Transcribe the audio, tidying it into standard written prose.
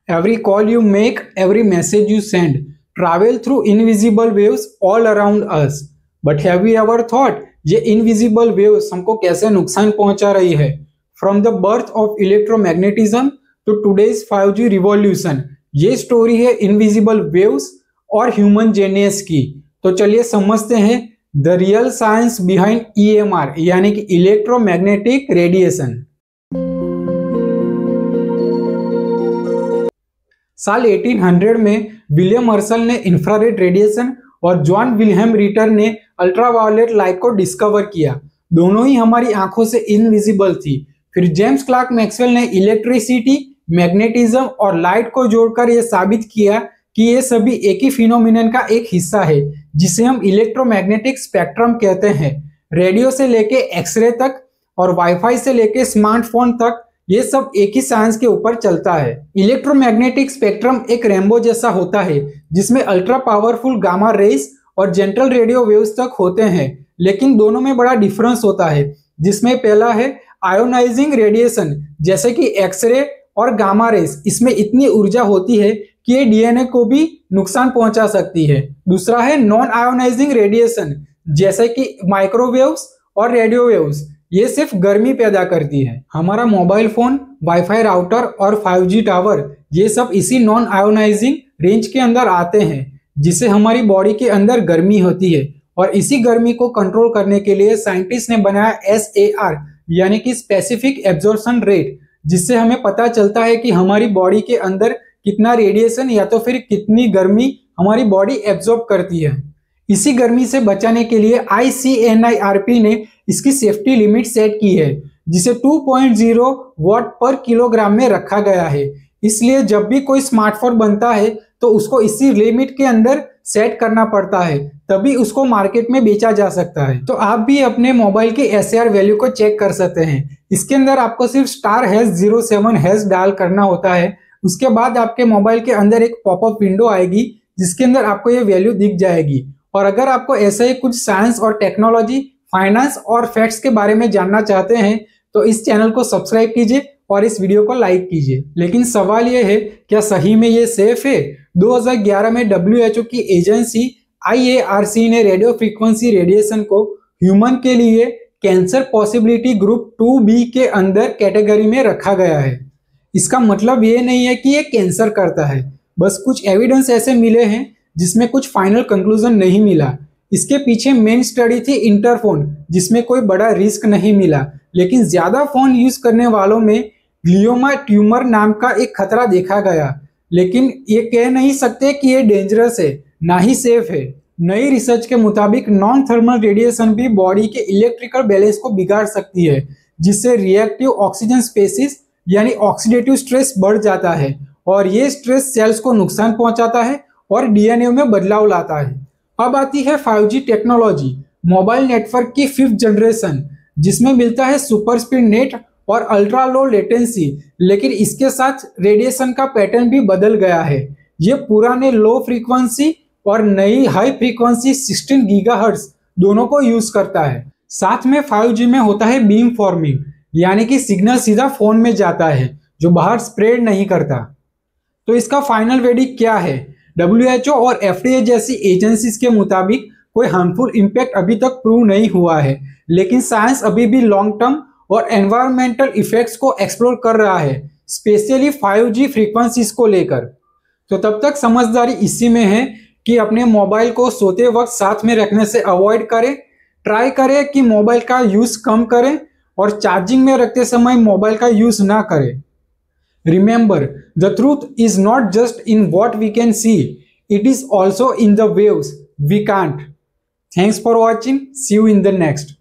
Every call you make, every message you send, travel through invisible waves all around us. But have you ever thought ये invisible waves हमको कैसे नुकसान पहुंचा रही है? From the birth of electromagnetism to today's 5G revolution, ये story है invisible waves और ह्यूमन जेनियस की। तो चलिए समझते हैं the real science behind EMR यानी कि इलेक्ट्रोमैग्नेटिक रेडिएशन। साल 1800 में विलियम हर्शल ने इंफ्रारेड रेडिएशन और जॉन विल्हेम रिटर ने अल्ट्रावायलेट लाइट को डिस्कवर किया। दोनों ही हमारी आंखों से इनविजिबल थी। फिर जेम्स क्लार्क मैक्सवेल ने इलेक्ट्रिसिटी, मैग्नेटिज्म और लाइट को जोड़कर यह साबित किया कि ये सभी एक ही फिनोमिनन का एक हिस्सा है, जिसे हम इलेक्ट्रोमैग्नेटिक स्पेक्ट्रम कहते हैं। रेडियो से लेके एक्सरे तक और वाईफाई से लेके स्मार्टफोन तक ये सब एक ही साइंस के ऊपर चलता है। इलेक्ट्रोमैग्नेटिक स्पेक्ट्रम एक रेनबो जैसा होता है, जिसमें अल्ट्रा पावरफुल गामा रेज और जेंटल रेडियो वेव्स तक होते हैं, लेकिन दोनों में बड़ा डिफरेंस होता है, जिसमें पहला है आयोनाइजिंग रेडिएशन, जैसे कि एक्सरे और गामा रेज। इसमें इतनी ऊर्जा होती है कि ये डीएनए को भी नुकसान पहुंचा सकती है। दूसरा है नॉन आयोनाइजिंग रेडिएशन, जैसे कि माइक्रोवेव्स और रेडियो वेव्स। ये सिर्फ गर्मी पैदा करती है। हमारा मोबाइल फोन, वाईफाई राउटर और 5G टावर ये सब इसी नॉन आयोनाइजिंग रेंज के अंदर आते हैं, जिससे हमारी बॉडी के अंदर गर्मी होती है। और इसी गर्मी को कंट्रोल करने के लिए साइंटिस्ट ने बनाया SAR यानी कि स्पेसिफिक एब्जॉर्प्शन रेट, जिससे हमें पता चलता है कि हमारी बॉडी के अंदर कितना रेडिएशन या तो फिर कितनी गर्मी हमारी बॉडी एब्जॉर्ब करती है। इसी गर्मी से बचाने के लिए ICNIRP ने इसकी सेफ्टी लिमिट सेट की है, जिसे 2.0 वाट पर किलोग्राम में रखा गया है। इसलिए जब भी कोई स्मार्टफोन बनता है तो उसको इसी लिमिट के अंदर सेट करना पड़ता है, तभी उसको मार्केट में बेचा जा सकता है। तो आप भी अपने मोबाइल के SAR वैल्यू को चेक कर सकते हैं। इसके अंदर आपको सिर्फ *#07# डायल करना होता है। उसके बाद आपके मोबाइल के अंदर एक पॉपअप विंडो आएगी, जिसके अंदर आपको ये वैल्यू दिख जाएगी। और अगर आपको ऐसा ही कुछ साइंस और टेक्नोलॉजी, फाइनेंस और फैक्ट्स के बारे में जानना चाहते हैं तो इस चैनल को सब्सक्राइब कीजिए और इस वीडियो को लाइक कीजिए। लेकिन सवाल यह है, क्या सही में ये सेफ है? 2011 में WHO की एजेंसी IARC ने रेडियो फ्रीक्वेंसी रेडिएशन को ह्यूमन के लिए कैंसर पॉसिबिलिटी ग्रुप 2B के अंदर कैटेगरी में रखा गया है। इसका मतलब ये नहीं है कि ये कैंसर करता है, बस कुछ एविडेंस ऐसे मिले हैं जिसमें कुछ फाइनल कंक्लूजन नहीं मिला। इसके पीछे मेन स्टडी थी इंटरफोन, जिसमें कोई बड़ा रिस्क नहीं मिला, लेकिन ज्यादा फोन यूज करने वालों में ग्लियोमा ट्यूमर नाम का एक खतरा देखा गया। लेकिन ये कह नहीं सकते कि ये डेंजरस है, ना ही सेफ है। नई रिसर्च के मुताबिक नॉन थर्मल रेडिएशन भी बॉडी के इलेक्ट्रिकल बैलेंस को बिगाड़ सकती है, जिससे रिएक्टिव ऑक्सीजन स्पेसिस यानी ऑक्सीडेटिव स्ट्रेस बढ़ जाता है, और ये स्ट्रेस सेल्स को नुकसान पहुंचाता है और डीएनए में बदलाव लाता है। अब आती है 5G टेक्नोलॉजी, मोबाइल नेटवर्क की 5th जनरेशन, जिसमें मिलता है सुपर स्पीड नेट और अल्ट्रा लो लेटेंसी। लेकिन इसके साथ रेडिएशन का पैटर्न भी बदल गया है। ये पुराने लो फ्रीक्वेंसी और नई हाई फ्रीक्वेंसी 16 गीगाहर्ट्ज दोनों को यूज करता है। साथ में 5G में होता है बीम फॉर्मिंग, यानी कि सिग्नल सीधा फोन में जाता है, जो बाहर स्प्रेड नहीं करता। तो इसका फाइनल वर्डिक्ट क्या है? WHO और FDA जैसी एजेंसीज के मुताबिक कोई हार्मफुल इम्पैक्ट अभी तक प्रूव नहीं हुआ है, लेकिन साइंस अभी भी लॉन्ग टर्म और एनवायरमेंटल इफेक्ट्स को एक्सप्लोर कर रहा है, स्पेशली 5G फ्रीक्वेंसीज को लेकर। तो तब तक समझदारी इसी में है कि अपने मोबाइल को सोते वक्त साथ में रखने से अवॉइड करें। ट्राई करें कि मोबाइल का यूज कम करें और चार्जिंग में रखते समय मोबाइल का यूज ना करें। Remember, the truth is not just in what we can see, it is also in the waves we can't. Thanks for watching. See you in the next.